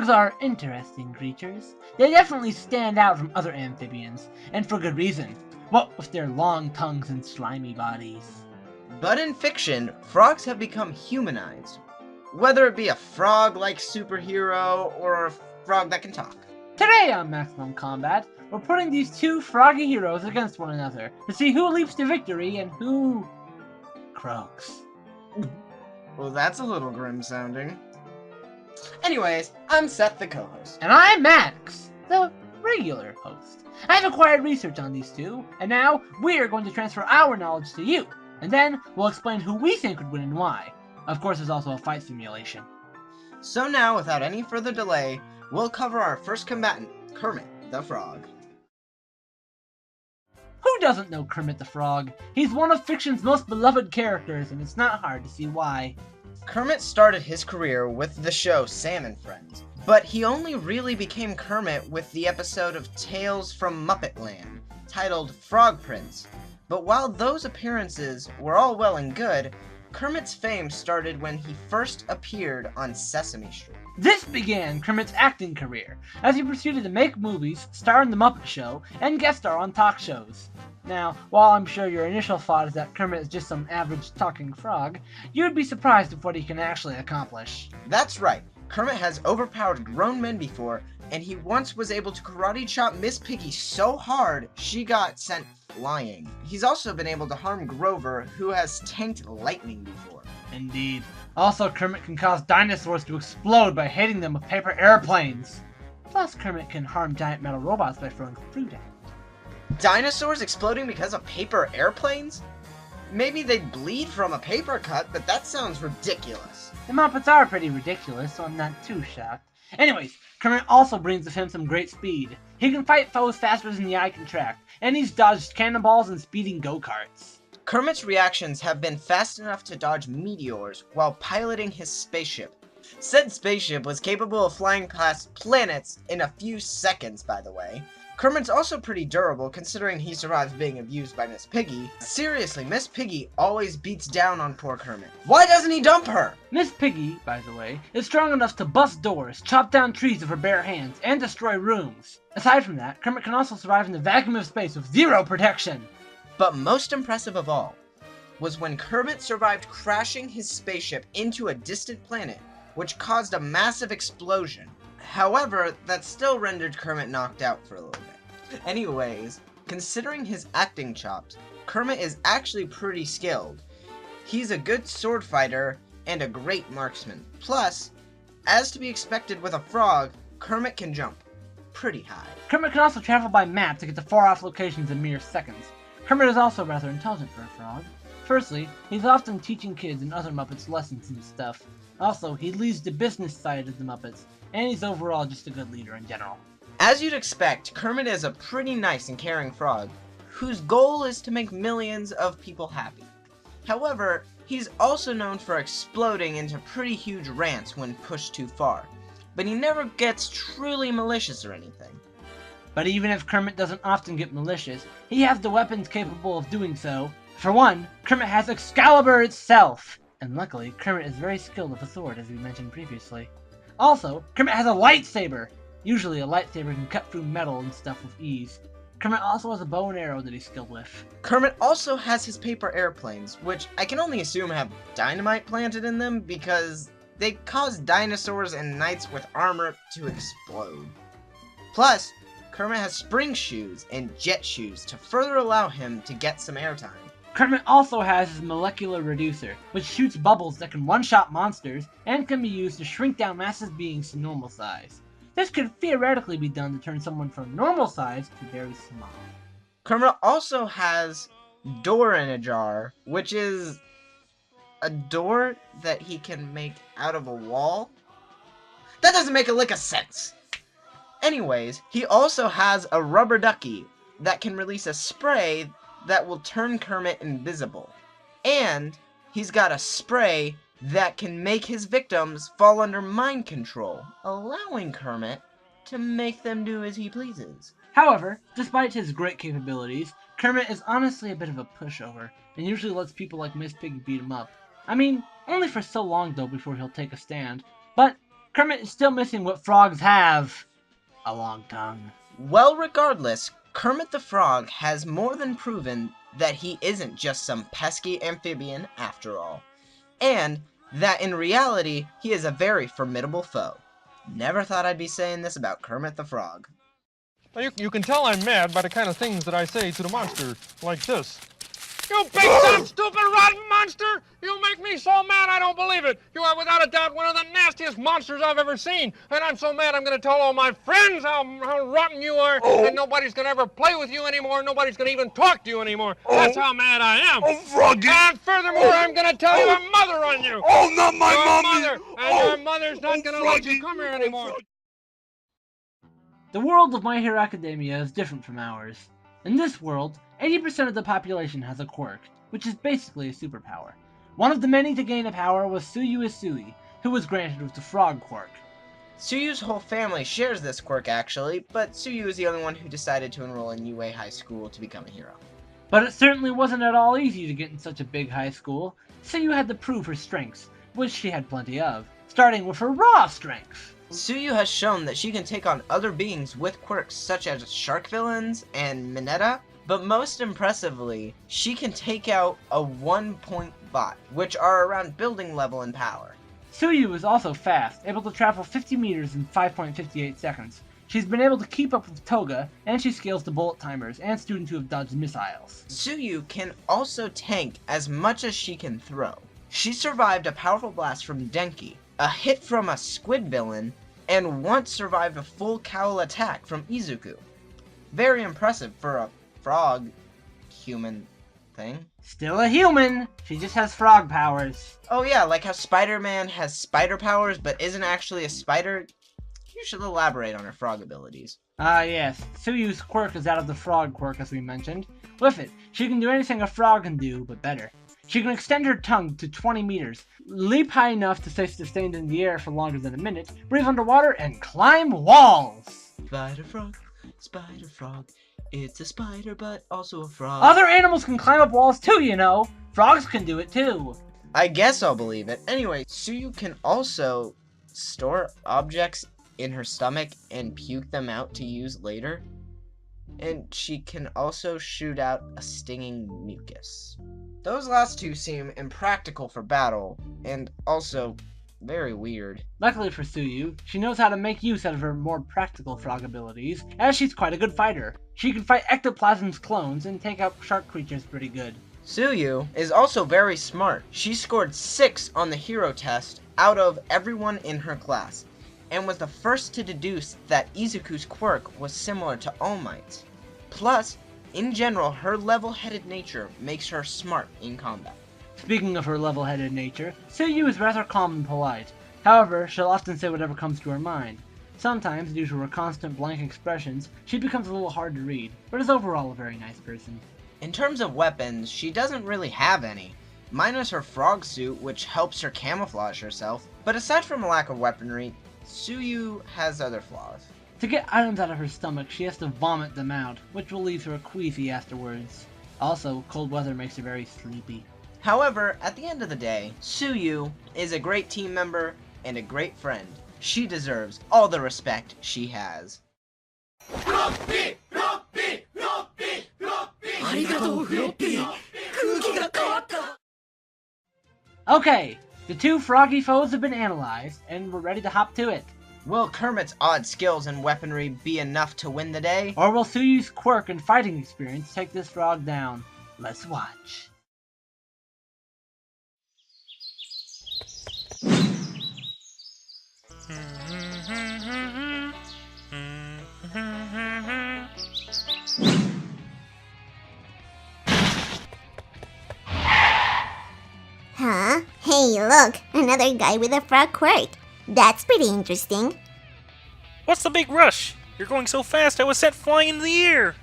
Frogs are interesting creatures. They definitely stand out from other amphibians, and for good reason. What with their long tongues and slimy bodies. But in fiction, frogs have become humanized, whether it be a frog-like superhero or a frog that can talk. Today on Maximum Combat, we're putting these two froggy heroes against one another to see who leaps to victory and who croaks. Well, that's a little grim sounding. Anyways, I'm Seth, the co-host. And I'm Max, the regular host. I've acquired research on these two, and now we're going to transfer our knowledge to you. And then we'll explain who we think would win and why. Of course, there's also a fight simulation. So now, without any further delay, we'll cover our first combatant, Kermit the Frog. Who doesn't know Kermit the Frog? He's one of fiction's most beloved characters, and it's not hard to see why. Kermit started his career with the show Sam and Friends, but he only really became Kermit with the episode of Tales from Muppet Land, titled Frog Prince. But while those appearances were all well and good, Kermit's fame started when he first appeared on Sesame Street. This began Kermit's acting career, as he proceeded to make movies, star in The Muppet Show, and guest star on talk shows. Now, while I'm sure your initial thought is that Kermit is just some average talking frog, you'd be surprised at what he can actually accomplish. That's right, Kermit has overpowered grown men before, and he once was able to karate chop Miss Piggy so hard she got sent flying. He's also been able to harm Grover, who has tanked lightning before. Indeed. Also, Kermit can cause dinosaurs to explode by hitting them with paper airplanes. Plus, Kermit can harm giant metal robots by throwing fruit at them. Dinosaurs exploding because of paper airplanes? Maybe they'd bleed from a paper cut, but that sounds ridiculous. The Muppets are pretty ridiculous, so I'm not too shocked. Anyways, Kermit also brings with him some great speed. He can fight foes faster than the eye can track, and he's dodged cannonballs and speeding go-karts. Kermit's reactions have been fast enough to dodge meteors while piloting his spaceship. Said spaceship was capable of flying past planets in a few seconds, by the way. Kermit's also pretty durable considering he survives being abused by Miss Piggy. Seriously, Miss Piggy always beats down on poor Kermit. Why doesn't he dump her? Miss Piggy, by the way, is strong enough to bust doors, chop down trees with her bare hands, and destroy rooms. Aside from that, Kermit can also survive in the vacuum of space with zero protection. But most impressive of all was when Kermit survived crashing his spaceship into a distant planet, which caused a massive explosion. However, that still rendered Kermit knocked out for a little bit. Anyways, considering his acting chops, Kermit is actually pretty skilled. He's a good sword fighter and a great marksman. Plus, as to be expected with a frog, Kermit can jump pretty high. Kermit can also travel by map to get to far-off locations in mere seconds. Kermit is also rather intelligent for a frog. Firstly, he's often teaching kids and other Muppets lessons and stuff. Also, he leads the business side of the Muppets, and he's overall just a good leader in general. As you'd expect, Kermit is a pretty nice and caring frog, whose goal is to make millions of people happy. However, he's also known for exploding into pretty huge rants when pushed too far, but he never gets truly malicious or anything. But even if Kermit doesn't often get malicious, he has the weapons capable of doing so. For one, Kermit has Excalibur itself! And luckily, Kermit is very skilled with a sword, as we mentioned previously. Also, Kermit has a lightsaber! Usually a lightsaber can cut through metal and stuff with ease. Kermit also has a bow and arrow that he's skilled with. Kermit also has his paper airplanes, which I can only assume have dynamite planted in them because they cause dinosaurs and knights with armor to explode. Plus, Kermit has spring shoes and jet shoes to further allow him to get some airtime. Kermit also has his molecular reducer, which shoots bubbles that can one-shot monsters and can be used to shrink down massive beings to normal size. This could theoretically be done to turn someone from normal size to very small. Kermit also has Door in a Jar, which is a door that he can make out of a wall? That doesn't make a lick of sense! Anyways, he also has a rubber ducky that can release a spray that will turn Kermit invisible. And he's got a spray that can make his victims fall under mind control, allowing Kermit to make them do as he pleases. However, despite his great capabilities, Kermit is honestly a bit of a pushover, and usually lets people like Miss Piggy beat him up. I mean, only for so long though before he'll take a stand. But Kermit is still missing what frogs have. A long tongue. Well, regardless, Kermit the Frog has more than proven that he isn't just some pesky amphibian after all, and that in reality, he is a very formidable foe. Never thought I'd be saying this about Kermit the Frog. Now you can tell I'm mad by the kind of things that I say to the monster, like this. You big, dumb, stupid, rotten monster! You make me so mad I don't believe it! You are without a doubt one of the nastiest monsters I've ever seen! And I'm so mad I'm gonna tell all my friends how rotten you are, and nobody's gonna ever play with you anymore, nobody's gonna even talk to you anymore! That's how mad I am! Oh, Froggy! And furthermore, I'm gonna tell your mother on you! Oh, not my Your mommy! mother! And your mother's not gonna let you come here anymore! The world of My Hero Academia is different from ours. In this world, 80% of the population has a quirk, which is basically a superpower. One of the many to gain a power was Tsuyu Asui, who was granted with the frog quirk. Tsuyu's whole family shares this quirk actually, but Tsuyu is the only one who decided to enroll in UA High School to become a hero. But it certainly wasn't at all easy to get in such a big high school. Tsuyu had to prove her strengths, which she had plenty of, starting with her raw strength. Tsuyu has shown that she can take on other beings with quirks such as shark villains and Mineta, but most impressively, she can take out a 1-point bot, which are around building level in power. Tsuyu is also fast, able to travel 50 meters in 5.58 seconds. She's been able to keep up with Toga, and she scales the bullet timers and students who have dodged missiles. Tsuyu can also tank as much as she can throw. She survived a powerful blast from Denki, a hit from a squid villain, and once survived a full cowl attack from Izuku. Very impressive for a frog human thing. Still a human, she just has frog powers. Oh yeah, like how Spider-Man has spider powers but isn't actually a spider. You should elaborate on her frog abilities. Yes, Tsuyu's quirk is out of the frog quirk as we mentioned. With it, she can do anything a frog can do, but better. She can extend her tongue to 20 meters, leap high enough to stay sustained in the air for longer than a minute, breathe underwater, and climb walls! Spider frog, it's a spider but also a frog. Other animals can climb up walls too, you know! Frogs can do it too! I guess I'll believe it. Anyway, Tsuyu can also store objects in her stomach and puke them out to use later. And she can also shoot out a stinging mucus. Those last two seem impractical for battle, and also very weird. Luckily for Tsuyu, she knows how to make use out of her more practical frog abilities, as she's quite a good fighter. She can fight ectoplasm's clones and take out shark creatures pretty good. Tsuyu is also very smart. She scored 6 on the hero test out of everyone in her class, and was the first to deduce that Izuku's quirk was similar to All Might's. Plus, in general, her level-headed nature makes her smart in combat. Speaking of her level-headed nature, Tsuyu is rather calm and polite. However, she'll often say whatever comes to her mind. Sometimes, due to her constant blank expressions, she becomes a little hard to read, but is overall a very nice person. In terms of weapons, she doesn't really have any, minus her frog suit, which helps her camouflage herself. But aside from a lack of weaponry, Tsuyu has other flaws. To get items out of her stomach, she has to vomit them out, which will leave her queasy afterwards. Also, cold weather makes her very sleepy. However, at the end of the day, Tsuyu is a great team member and a great friend. She deserves all the respect she has. Okay, the two froggy foes have been analyzed, and we're ready to hop to it. Will Kermit's odd skills and weaponry be enough to win the day? Or will Tsuyu's quirk and fighting experience take this frog down? Let's watch. Huh? Hey, look! Another guy with a frog quirk. That's pretty interesting. What's the big rush? You're going so fast I was sent flying in the air!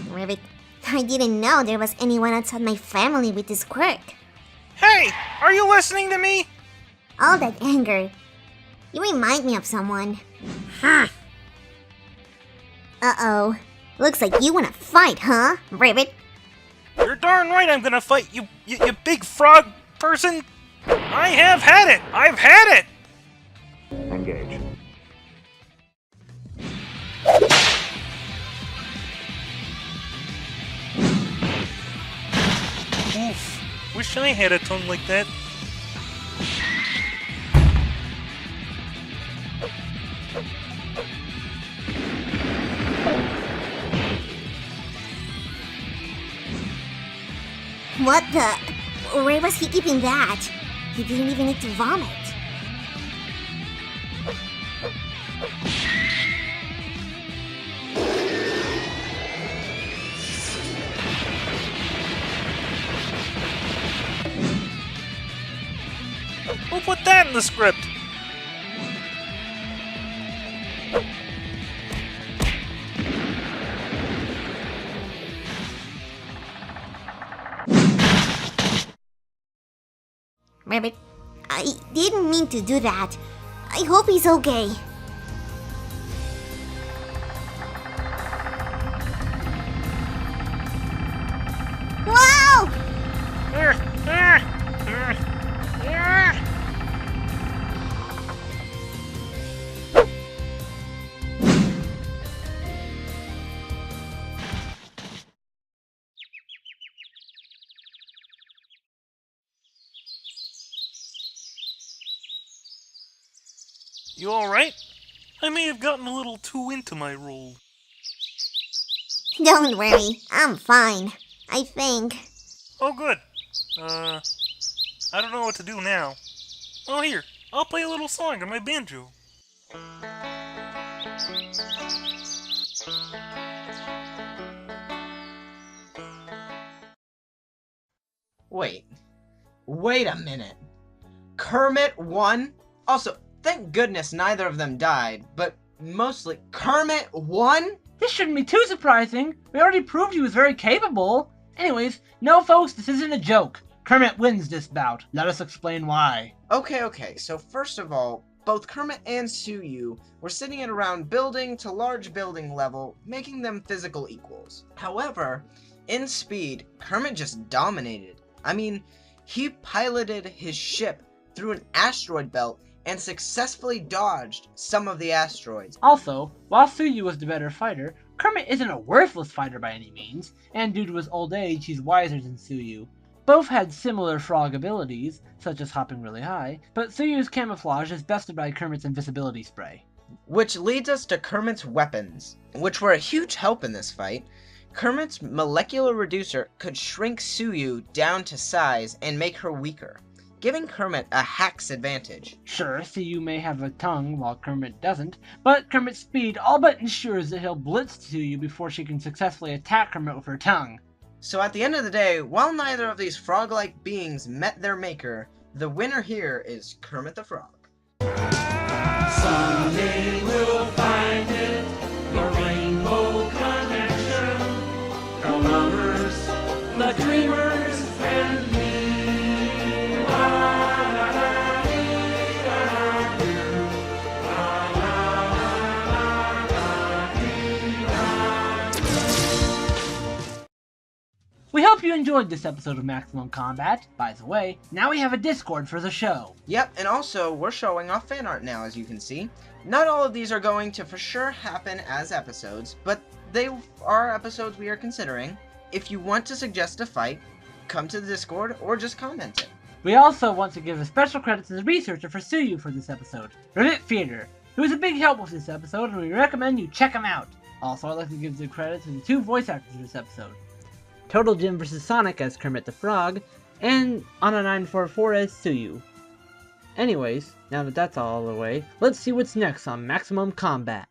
Ribbit, I didn't know there was anyone outside my family with this quirk. Hey! Are you listening to me? All that anger. You remind me of someone. Uh-oh. Looks like you wanna fight, huh, Ribbit? You're darn right I'm gonna fight you big frog person! I have had it! I've had it! Engage. Oof. Wish I had a tongue like that. What the? Where was he keeping that? He didn't even need to vomit. Who put that in the script? Rabbit, I didn't mean to do that. I hope he's okay. Wow! You alright? I may have gotten a little too into my role. Don't worry, I'm fine. I think. Oh, good. I don't know what to do now. Oh, here. I'll play a little song on my banjo. Wait a minute. Kermit won? Also, thank goodness neither of them died, but mostly Kermit won? This shouldn't be too surprising. We already proved he was very capable. Anyways, no folks, this isn't a joke. Kermit wins this bout. Let us explain why. Okay, so first of all, both Kermit and Tsuyu were sitting at around building to large building level, making them physical equals. However, in speed, Kermit just dominated. I mean, he piloted his ship through an asteroid belt and successfully dodged some of the asteroids. Also, while Tsuyu was the better fighter, Kermit isn't a worthless fighter by any means, and due to his old age, he's wiser than Tsuyu. Both had similar frog abilities, such as hopping really high, but Tsuyu's camouflage is bested by Kermit's invisibility spray. Which leads us to Kermit's weapons, which were a huge help in this fight. Kermit's molecular reducer could shrink Tsuyu down to size and make her weaker, giving Kermit a hack's advantage. Sure, Tsuyu may have a tongue while Kermit doesn't, but Kermit's speed all but ensures that he'll blitz Tsuyu before she can successfully attack Kermit with her tongue. So at the end of the day, while neither of these frog-like beings met their maker, the winner here is Kermit the Frog. Someday we'll find it, the rainbow connection. The lovers, the dreamers, and me. We hope you enjoyed this episode of Maximum Combat. By the way, now we have a Discord for the show. Yep, and also, we're showing off fan art now, as you can see. Not all of these are going to for sure happen as episodes, but they are episodes we are considering. If you want to suggest a fight, come to the Discord or just comment it. We also want to give a special credit to the researcher for Tsuyu for this episode, Rivet Theater, who was a big help with this episode, and we recommend you check him out. Also, I'd like to give the credit to the two voice actors for this episode. Total Jim vs. Sonic as Kermit the Frog, and Anna944 as Tsuyu. Anyways, now that that's all the way, let's see what's next on Maximum Combat.